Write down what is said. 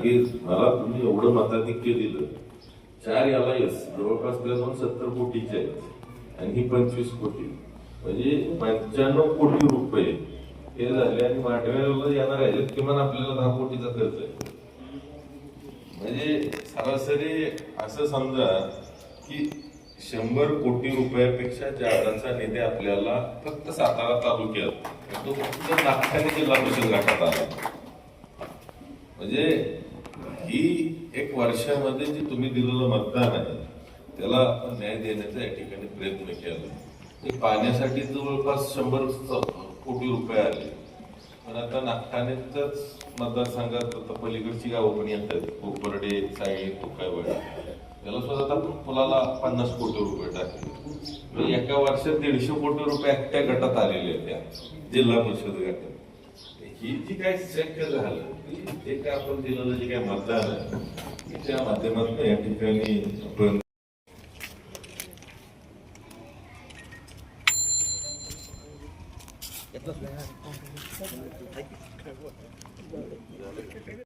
की मला तुम्ही एवढं मताधिक्य दिलं, 4 याला येस जवळपास 70 कोटीचे आहेत आणि ही 25 कोटी, म्हणजे 95 कोटी रुपये हे झाले. आणि मांडव्याला येणार आहे किमान आपल्याला 10 कोटीचा खर्च आहे. म्हणजे सरासरी असं समजा की 100 कोटी रुपयापेक्षा जादाचा निधी आपल्याला फक्त सातारा तालुक्यात, तो फक्त नागठाणे जिल्हा परिषद गटात आला. म्हणजे ही एक वर्षामध्ये जे तुम्ही दिलेलं मतदान आहे त्याला आपण न्याय देण्याचा या ठिकाणी प्रयत्न केला. पाण्यासाठी जवळपास 100 कोटी रुपये आले, पण आता नागठाणेच्याच मतदारसंघात आता पलीकडची गावं पण येतात, कोपर्डे, साई, तुकाईवाडी, त्याला सुद्धा आपण पुलाला 50 कोटी रुपये टाकले. म्हणजे एका वर्षात 150 कोटी रुपये त्या गटात आलेले आहेत, त्या जिल्हा परिषद गटात. ही जी काही शक्य झालं ते काय आपण दिलेलं जे काही मतदान आहे त्या माध्यमातून या ठिकाणी आपण